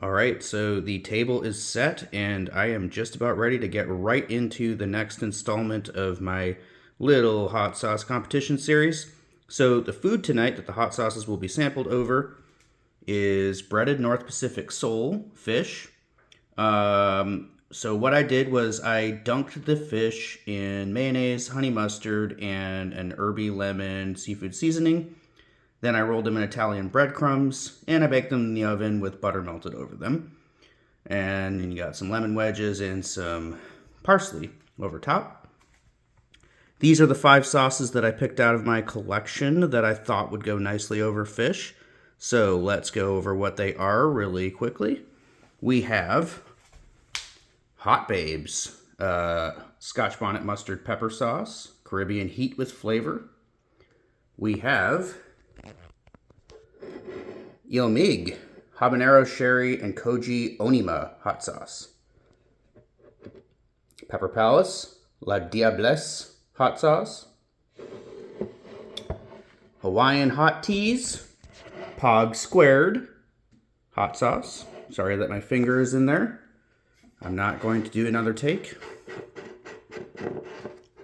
All right, so the table is set, and I am just about ready to get right into the next installment of my little hot sauce competition series. So, the food tonight that the hot sauces will be sampled over is breaded North Pacific sole fish. So, what I did was I dunked the fish in mayonnaise, honey mustard, and an herby lemon seafood seasoning. Then I rolled them in Italian breadcrumbs, and I baked them in the oven with butter melted over them. And then you got some lemon wedges and some parsley over top. These are the 5 sauces that I picked out of my collection that I thought would go nicely over fish. So let's go over what they are really quickly. We have Hotbabe's Scotch Bonnet mustard pepper sauce, Caribbean heat with flavor. We have Ilmig, Habanero Sherry and Koji Onima hot sauce. Pepper Palace, La Diablesse hot sauce. Hawaiian hot teas, POG² hot sauce. Sorry that my finger is in there. I'm not going to do another take.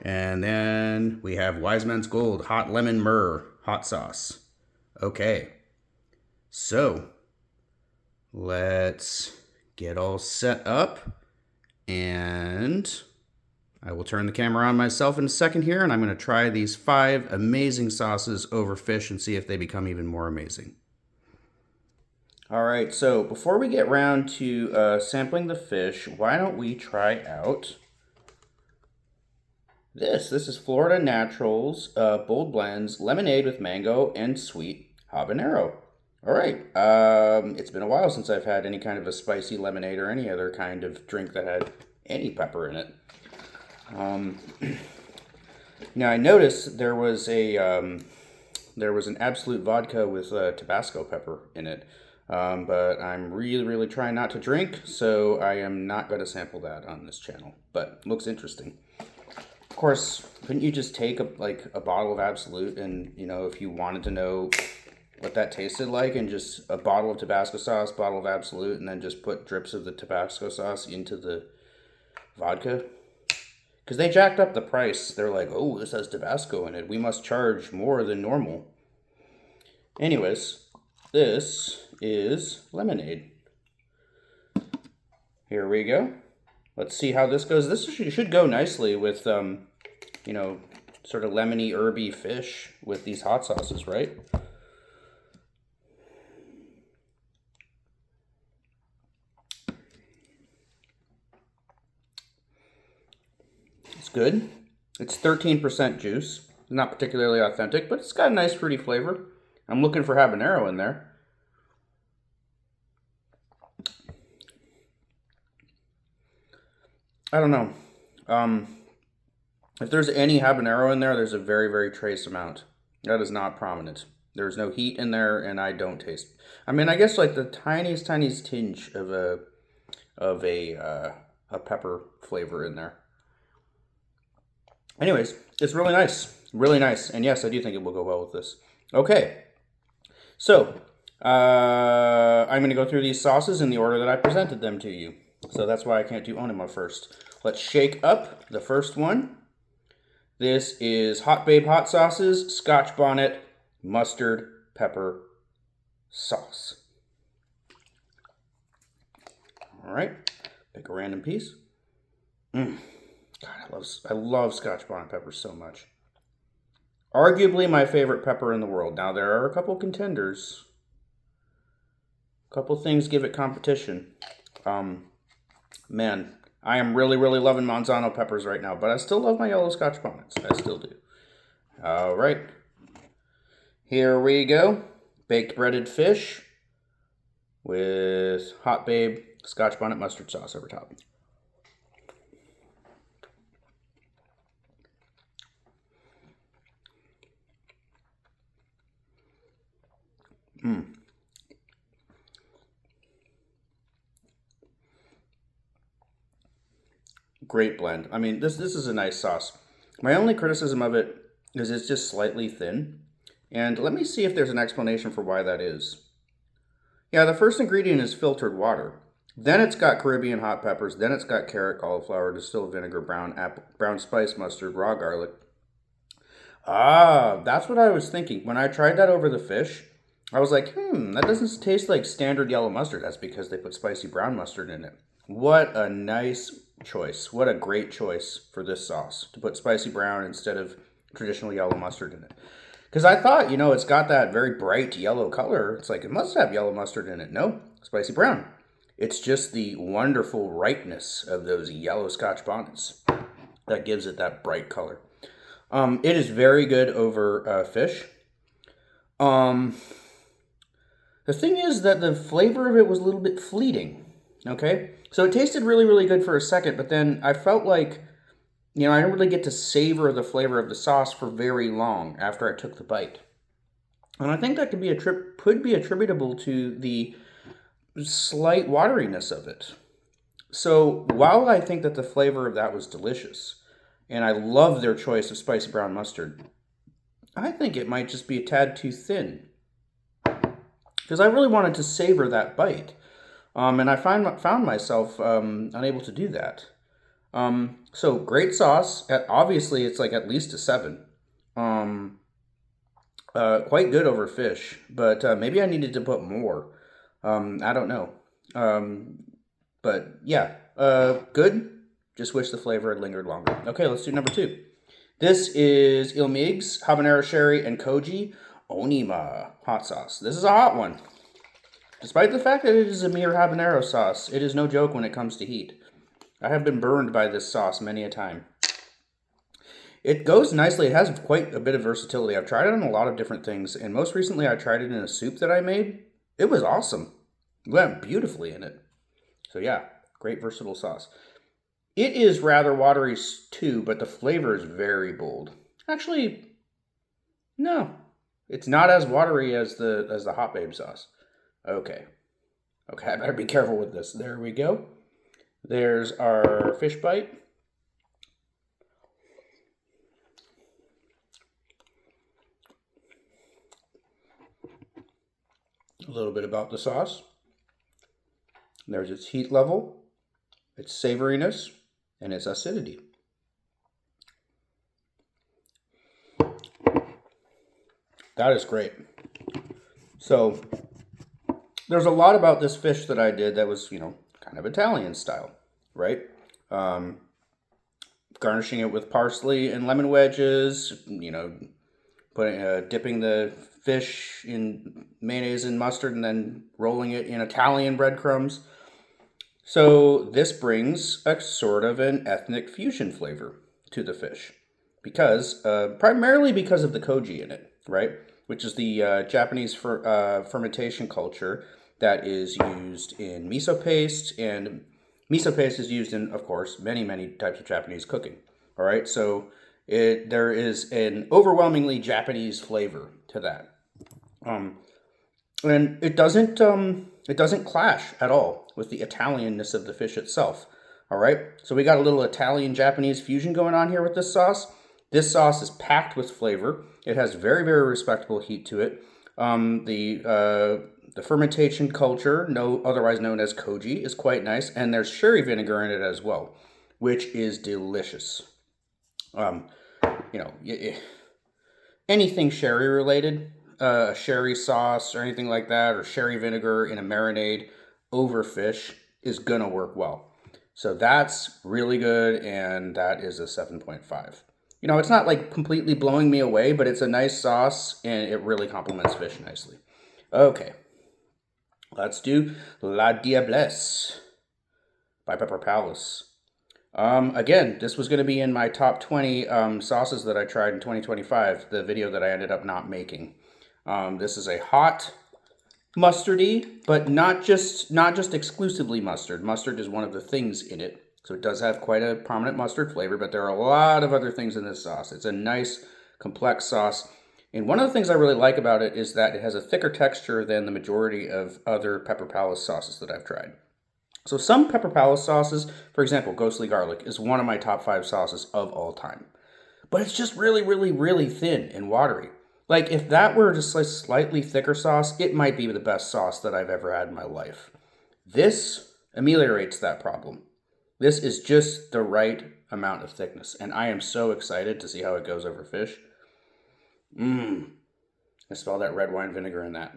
And then we have Wise Men's Gold hot lemon myrrh hot sauce. Okay. So, let's get all set up, and I will turn the camera on myself in a second here, and I'm going to try these 5 amazing sauces over fish and see if they become even more amazing. All right, so before we get around to sampling the fish, why don't we try out this. This is Florida Naturals Bold Blends Lemonade with Mango and Sweet Habanero. All right, it's been a while since I've had any kind of a spicy lemonade or any other kind of drink that had any pepper in it. Now I noticed there was an Absolute vodka with Tabasco pepper in it, but I'm really trying not to drink, so I am not going to sample that on this channel. But it looks interesting. Of course, couldn't you just take a bottle of Absolute and, if you wanted to know what that tasted like, and just a bottle of Tabasco sauce, bottle of Absolute, and then just put drips of the Tabasco sauce into the vodka? Because they jacked up the price. They're like, oh, this has Tabasco in it. We must charge more than normal. Anyways, this is lemonade. Here we go. Let's see how this goes. This should go nicely with, sort of lemony, herby fish with these hot sauces, right? It's good. It's 13% juice. Not particularly authentic, but it's got a nice fruity flavor. I'm looking for habanero in there. I don't know. If there's any habanero in there, there's a very trace amount. That is not prominent. There's no heat in there, and I don't taste. I mean, I guess like the tiniest tinge of a pepper flavor in there. Anyways, it's really nice, and yes, I do think it will go well with this. Okay, so I'm going to go through these sauces in the order that I presented them to you. So that's why I can't do Onima first. Let's shake up the first one. This is Hotbabe hot sauces, Scotch Bonnet, mustard, pepper, sauce. All right, pick a random piece. God, I love Scotch Bonnet pepper so much. Arguably my favorite pepper in the world. Now there are a couple contenders. A couple things give it competition. Man, I am really loving Manzano peppers right now, but I still love my yellow Scotch Bonnets. I still do. All right. Here we go. Baked breaded fish with Hotbabe Scotch Bonnet mustard sauce over top. Great blend. I mean, this is a nice sauce. My only criticism of it is it's just slightly thin. And let me see if there's an explanation for why that is. Yeah, the first ingredient is filtered water. Then it's got Caribbean hot peppers. Then it's got carrot, cauliflower, distilled vinegar, brown spice mustard, raw garlic. Ah, that's what I was thinking. When I tried that over the fish, I was like, that doesn't taste like standard yellow mustard. That's because they put spicy brown mustard in it. What a nice choice. What a great choice for this sauce to put spicy brown instead of traditional yellow mustard in it. Because I thought, it's got that very bright yellow color. It's like it must have yellow mustard in it. No, spicy brown. It's just the wonderful ripeness of those yellow Scotch bonnets that gives it that bright color. It is very good over fish. The thing is that the flavor of it was a little bit fleeting. Okay, so it tasted really, really good for a second, but then I felt like, I didn't really get to savor the flavor of the sauce for very long after I took the bite. And I think that could be attributable to the slight wateriness of it. So while I think that the flavor of that was delicious, and I love their choice of spicy brown mustard, I think it might just be a tad too thin. Because I really wanted to savor that bite. And I found myself unable to do that. So great sauce. Obviously, it's like at least a 7. Quite good over fish, but maybe I needed to put more. I don't know. But yeah, good. Just wish the flavor had lingered longer. Okay, let's do number 2. This is Ilmig's Habanero Sherry and Koji Onima hot sauce. This is a hot one. Despite the fact that it is a Myrrh habanero sauce, it is no joke when it comes to heat. I have been burned by this sauce many a time. It goes nicely. It has quite a bit of versatility. I've tried it on a lot of different things, and most recently I tried it in a soup that I made. It was awesome. It went beautifully in it. So yeah, great versatile sauce. It is rather watery too, but the flavor is very bold. Actually, no. It's not as watery as the Hotbabe sauce. Okay, I better be careful with this. There we go. There's our fish bite. A little bit about the sauce. There's its heat level, its savoriness, and its acidity. That is great. So there's a lot about this fish that I did that was, kind of Italian style, right? Garnishing it with parsley and lemon wedges, dipping the fish in mayonnaise and mustard and then rolling it in Italian breadcrumbs. So this brings a sort of an ethnic fusion flavor to the fish primarily because of the koji in it, right? Which is the Japanese fermentation culture that is used in miso paste, and miso paste is used in, of course, many, many types of Japanese cooking. All right, so there is an overwhelmingly Japanese flavor to that, and it doesn't clash at all with the Italianness of the fish itself. All right, so we got a little Italian-Japanese fusion going on here with this sauce. This sauce is packed with flavor. It has very, very respectable heat to it. The fermentation culture, otherwise known as koji, is quite nice, and there's sherry vinegar in it as well, which is delicious. Anything sherry related, sherry sauce or anything like that, or sherry vinegar in a marinade over fish is gonna work well. So that's really good, and that is a 7.5. It's not like completely blowing me away, but it's a nice sauce, and it really complements fish nicely. Okay, let's do La Diablesse by Pepper Palace. Again, this was going to be in my top 20 sauces that I tried in 2025, the video that I ended up not making. This is a hot mustardy, but not just exclusively mustard. Mustard is one of the things in it. So it does have quite a prominent mustard flavor, but there are a lot of other things in this sauce. It's a nice, complex sauce. And one of the things I really like about it is that it has a thicker texture than the majority of other Pepper Palace sauces that I've tried. So some Pepper Palace sauces, for example, Ghostly Garlic, is one of my top 5 sauces of all time. But it's just really, really, really thin and watery. Like, if that were just like slightly thicker sauce, it might be the best sauce that I've ever had in my life. This ameliorates that problem. This is just the right amount of thickness, and I am so excited to see how it goes over fish. I smell that red wine vinegar in that.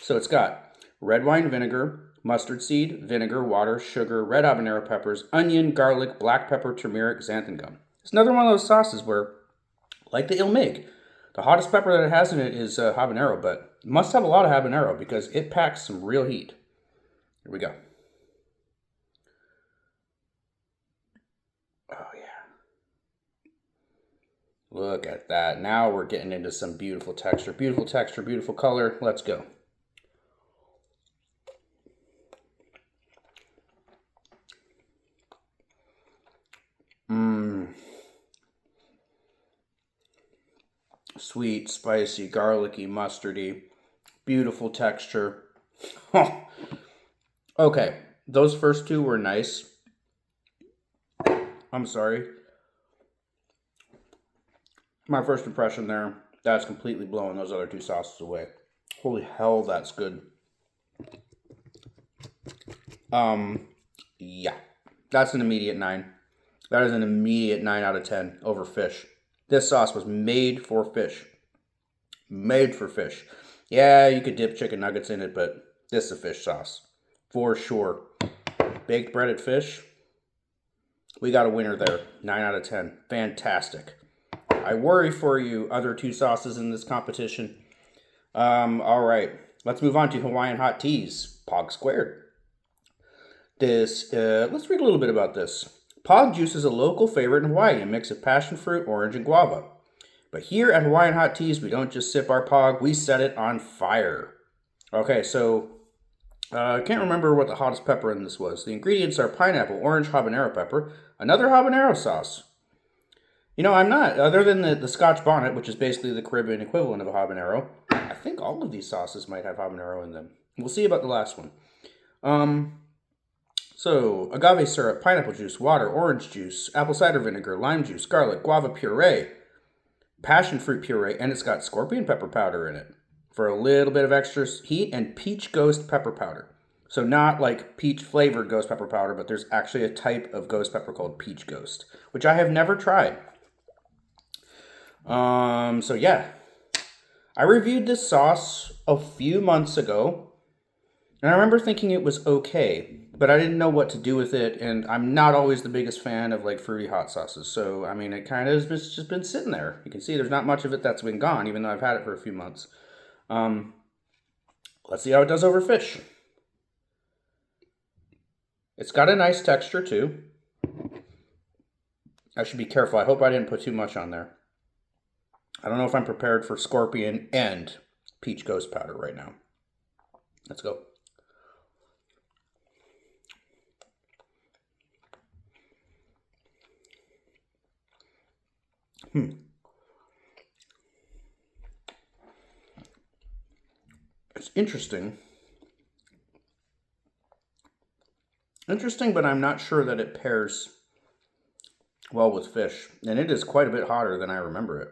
So it's got red wine vinegar, mustard seed, vinegar, water, sugar, red habanero peppers, onion, garlic, black pepper, turmeric, xanthan gum. It's another one of those sauces where, like the ilmig, the hottest pepper that it has in it is habanero, but it must have a lot of habanero because it packs some real heat. Here we go. Oh, yeah. Look at that. Now we're getting into some beautiful texture, beautiful color. Let's go. Sweet, spicy, garlicky, mustardy, beautiful texture. Okay, those first two were nice. I'm sorry. My first impression there, that's completely blowing those other two sauces away. Holy hell, that's good. Yeah, that's an immediate 9. That is an immediate 9 out of 10 over fish. This sauce was made for fish. Made for fish. Yeah, you could dip chicken nuggets in it, but this is a fish sauce. For sure. Baked breaded fish. We got a winner there. 9 out of 10. Fantastic. I worry for you, other two sauces in this competition. All right. Let's move on to Hawaiian hot teas. POG². Let's read a little bit about this. POG juice is a local favorite in Hawaii, a mix of passion fruit, orange, and guava. But here at Hawaiian Hot Teas, we don't just sip our POG, we set it on fire. Okay, so I can't remember what the hottest pepper in this was. The ingredients are pineapple, orange, habanero pepper, another habanero sauce. You know, I'm not, other than the Scotch Bonnet, which is basically the Caribbean equivalent of a habanero, I think all of these sauces might have habanero in them. We'll see about the last one. So, agave syrup, pineapple juice, water, orange juice, apple cider vinegar, lime juice, garlic, guava puree, passion fruit puree, and it's got scorpion pepper powder in it for a little bit of extra heat, and peach ghost pepper powder. So not like peach flavored ghost pepper powder, but there's actually a type of ghost pepper called peach ghost, which I have never tried. So yeah, I reviewed this sauce a few months ago, and I remember thinking it was okay, but I didn't know what to do with it, and I'm not always the biggest fan of like fruity hot sauces. So, I mean, it kind of has just been sitting there. You can see there's not much of it that's been gone, even though I've had it for a few months. Let's see how it does over fish. It's got a nice texture too. I should be careful. I hope I didn't put too much on there. I don't know if I'm prepared for scorpion and peach ghost powder right now. Let's go. It's interesting. Interesting, but I'm not sure that it pairs well with fish. And it is quite a bit hotter than I remember it.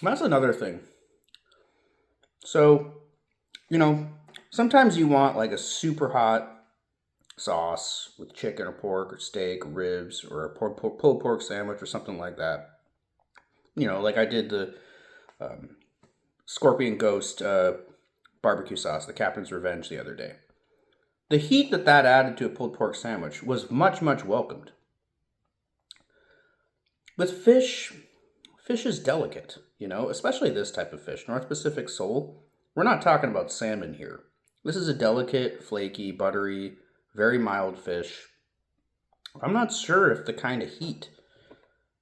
That's another thing. So, you know, sometimes you want like a super hot sauce with chicken or pork or steak or ribs or a pulled pork sandwich or something like that. You know, like I did the Scorpion Ghost barbecue sauce, the Captain's Revenge, the other day. The heat that added to a pulled pork sandwich was much, much welcomed. With fish is delicate, you know, especially this type of fish, North Pacific sole. We're not talking about salmon here. This is a delicate, flaky, buttery, very mild fish. I'm not sure if the kind of heat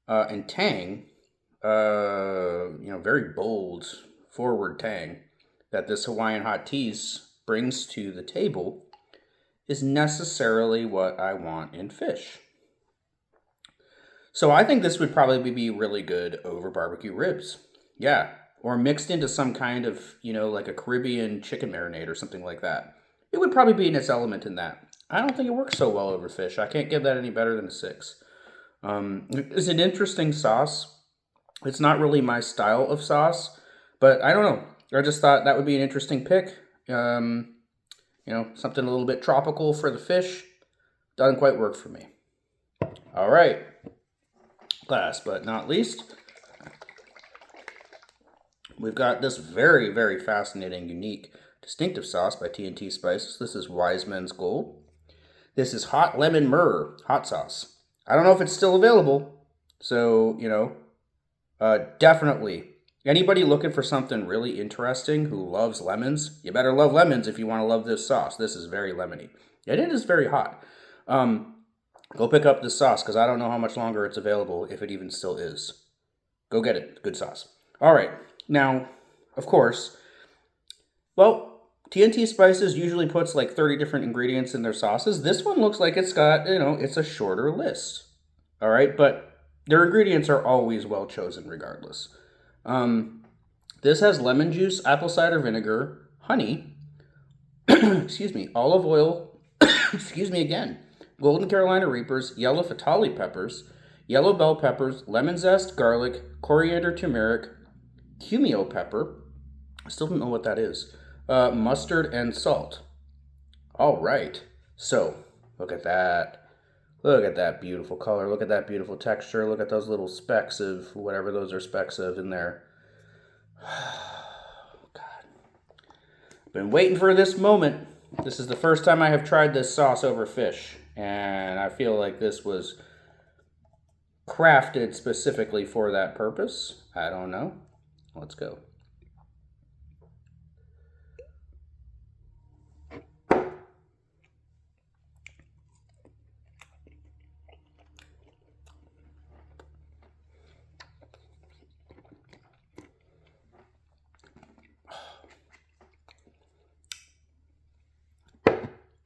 and tang, very bold, forward tang that this Hawaiian hot teas brings to the table is necessarily what I want in fish. So I think this would probably be really good over barbecue ribs. Yeah, or mixed into some kind of, like a Caribbean chicken marinade or something like that. It would probably be in its element in that. I don't think it works so well over fish. I can't give that any better than a 6. It's an interesting sauce. It's not really my style of sauce, but I don't know. I just thought that would be an interesting pick. You know, something a little bit tropical for the fish. Doesn't quite work for me. All right. Last but not least, we've got this very, very fascinating, unique, distinctive sauce by T&T Spices. This is Wise Men's Gold. This is hot lemon myrrh hot sauce. I don't know if it's still available, so, you know, definitely. Anybody looking for something really interesting who loves lemons, you better love lemons if you want to love this sauce. This is very lemony. And it is very hot. Go pick up this sauce because I don't know how much longer it's available, if it even still is. Go get it. Good sauce. All right. Now, of course, well, T&T Spices usually puts like 30 different ingredients in their sauces. This one looks like it's got, you know, it's a shorter list. All right. But their ingredients are always well chosen regardless. This has lemon juice, apple cider vinegar, honey, excuse me, olive oil, excuse me again, golden Carolina Reapers, yellow Fatali peppers, yellow bell peppers, lemon zest, garlic, coriander, turmeric, cumio pepper, I still don't know what that is, mustard, and salt. All right, so look at that. Look at that beautiful color. Look at that beautiful texture. Look at those little specks of whatever those are specks of in there. God. Been waiting for this moment. This is the first time I have tried this sauce over fish. And I feel like this was crafted specifically for that purpose. I don't know. Let's go.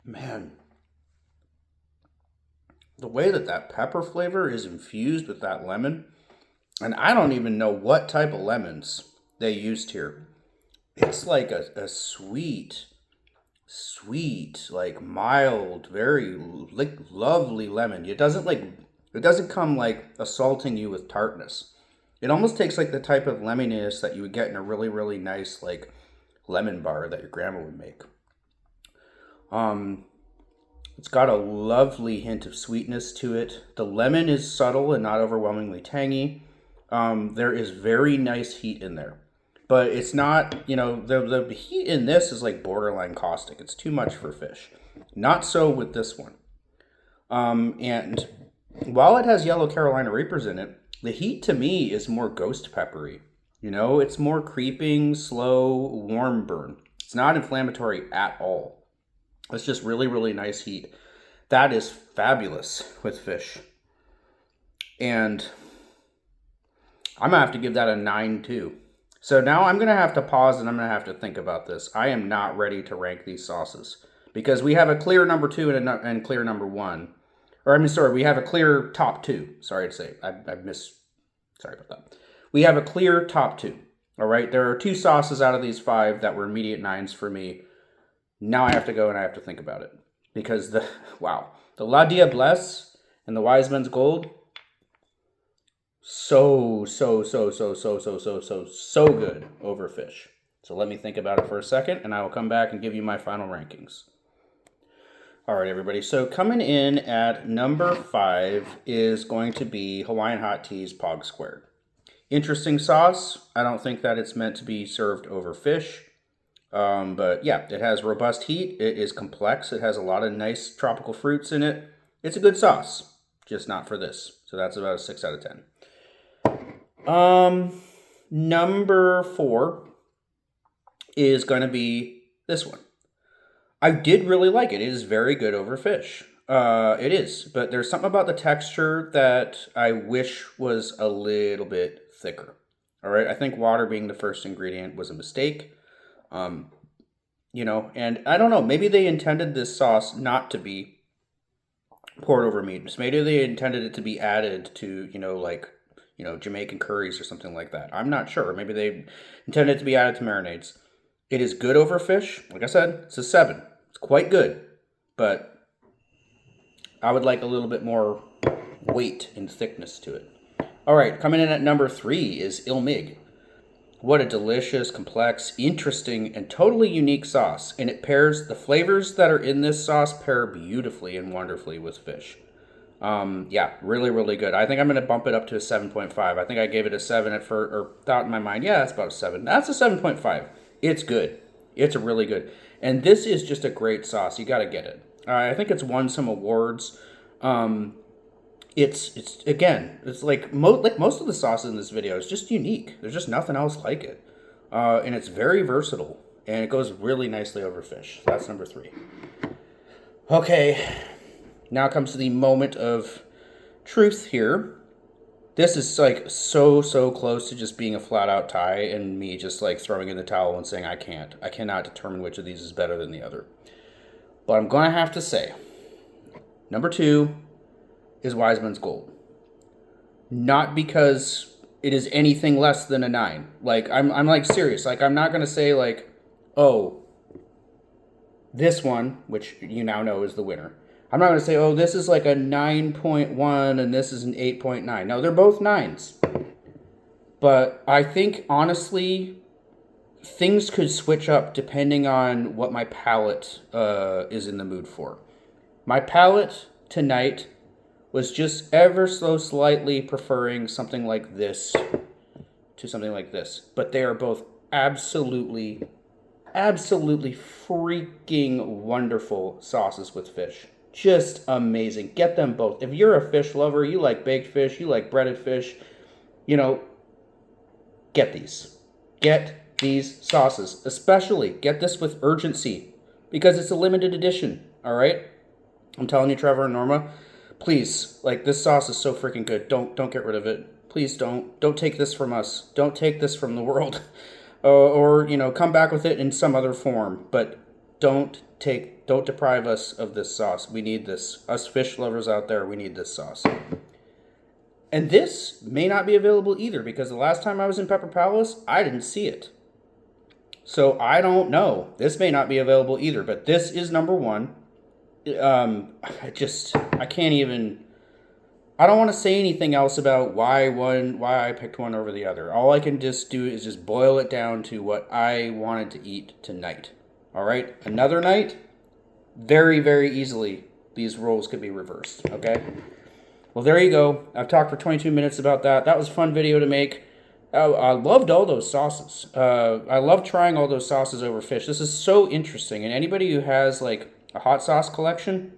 Man, the way that that pepper flavor is infused with that lemon, and I don't even know what type of lemons they used here. It's like a sweet, like mild, very like lovely lemon. It doesn't come like assaulting you with tartness. It almost takes like the type of lemoniness that you would get in a really, really nice like lemon bar that your grandma would make. It's got a lovely hint of sweetness to it. The lemon is subtle and not overwhelmingly tangy. There is very nice heat in there, but it's not, you know, the heat in this is like borderline caustic. It's too much for fish. Not so with this one. And while it has yellow Carolina Reapers in it, the heat to me is more ghost peppery. You know, it's more creeping, slow, warm burn. It's not inflammatory at all. It's just really, really nice heat. That is fabulous with fish. And I'm going to have to give that a 9 too. So now I'm going to have to pause and I'm going to have to think about this. I am not ready to rank these sauces because we have a clear number 2 and clear number 1. Or I mean, sorry, we have a clear top 2. Sorry to say, sorry about that. We have a clear top 2. All right, there are 2 sauces out of these 5 that were immediate 9s for me. Now I have to go and I have to think about it because the La Diablesse and the Wise Men's Gold, so good over fish. So let me think about it for a second and I will come back and give you my final rankings. All right, everybody. So coming in at number 5 is going to be Hawaiian Hot Tea's POG². Interesting sauce. I don't think that it's meant to be served over fish. But yeah, it has robust heat. It is complex. It has a lot of nice tropical fruits in it. It's a good sauce, just not for this. So that's about a 6 out of 10. Number 4 is going to be this one. I did really like it. It is very good over fish. It is, but there's something about the texture that I wish was a little bit thicker. All right. I think water being the first ingredient was a mistake. You know, and I don't know, maybe they intended this sauce not to be poured over meat. Maybe they intended it to be added to, you know, like, you know, Jamaican curries or something like that. I'm not sure. Maybe they intended it to be added to marinades. It is good over fish. Like I said, it's a 7. It's quite good, but I would like a little bit more weight and thickness to it. All right, coming in at number 3 is Ilmig. What a delicious, complex, interesting, and totally unique sauce. And it pairs, the flavors that are in this sauce pair beautifully and wonderfully with fish. Yeah, really, really good. I think I'm going to bump it up to a 7.5. I think I gave it a 7 at first, or thought in my mind, yeah, that's about a 7. That's a 7.5. It's good. It's really good. And this is just a great sauce. You got to get it. I think it's won some awards. It's again, it's like most of the sauces in this video is just unique. There's just nothing else like it, and it's very versatile, and it goes really nicely over fish. So that's number 3. Okay, now comes to the moment of truth here. This is like so close to just being a flat out tie, and me just like throwing in the towel and saying I cannot determine which of these is better than the other. But I'm gonna have to say, number 2 is Wiseman's Gold. Not because it is anything less than a 9. Like, I'm like serious. Like, I'm not going to say like, oh, this one, which you now know is the winner. I'm not going to say, oh, this is like a 9.1 and this is an 8.9. No, they're both 9s. But I think, honestly, things could switch up depending on what my palate is in the mood for. My palate tonight was just ever so slightly preferring something like this to something like this. But they are both absolutely freaking wonderful sauces with fish. Just amazing. Get them both. If you're a fish lover, you like baked fish, you like breaded fish, you know, get these. Get these sauces. Especially get this with urgency because it's a limited edition, all right? I'm telling you, Trevor and Norma, please, like, this sauce is so freaking good. Don't get rid of it. Please don't take this from us. Don't take this from the world. Or, you know, come back with it in some other form. But don't deprive us of this sauce. We need this. Us fish lovers out there, we need this sauce. And this may not be available either because the last time I was in Pepper Palace, I didn't see it. So I don't know. This may not be available either, but this is number 1. I can't even, I don't want to say anything else about why I picked one over the other. All I can just do is just boil it down to what I wanted to eat tonight. All right. Another night, very, very easily, these roles could be reversed. Okay. Well, there you go. I've talked for 22 minutes about that. That was a fun video to make. I loved all those sauces. I love trying all those sauces over fish. This is so interesting. And anybody who has like a hot sauce collection,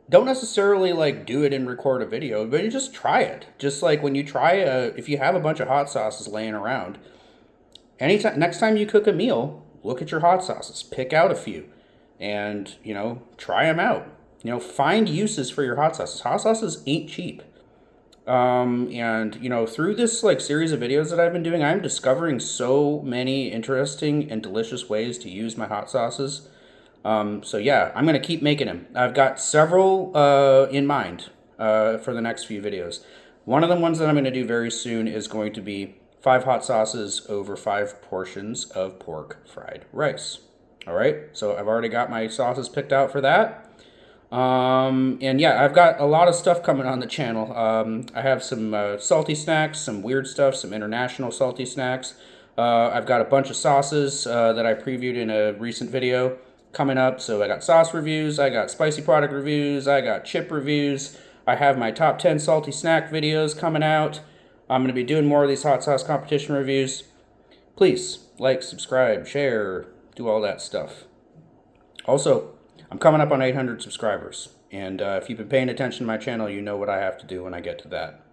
don't necessarily like do it and record a video, but you just try it. Just like when you try if you have a bunch of hot sauces laying around, next time you cook a meal, look at your hot sauces, pick out a few, and, you know, try them out. You know, find uses for your hot sauces. Hot sauces ain't cheap. And, you know, through this like series of videos that I've been doing, I'm discovering so many interesting and delicious ways to use my hot sauces. So yeah, I'm going to keep making them. I've got several in mind for the next few videos. One of the ones that I'm going to do very soon is going to be 5 hot sauces over 5 portions of pork fried rice. All right, so I've already got my sauces picked out for that. And yeah, I've got a lot of stuff coming on the channel. I have some salty snacks, some weird stuff, some international salty snacks. I've got a bunch of sauces that I previewed in a recent video coming up. So I got sauce reviews, I got spicy product reviews, I got chip reviews. I have my top 10 salty snack videos coming out. I'm going to be doing more of these hot sauce competition reviews. Please like, subscribe, share, do all that stuff. Also, I'm coming up on 800 subscribers. And if you've been paying attention to my channel, you know what I have to do when I get to that.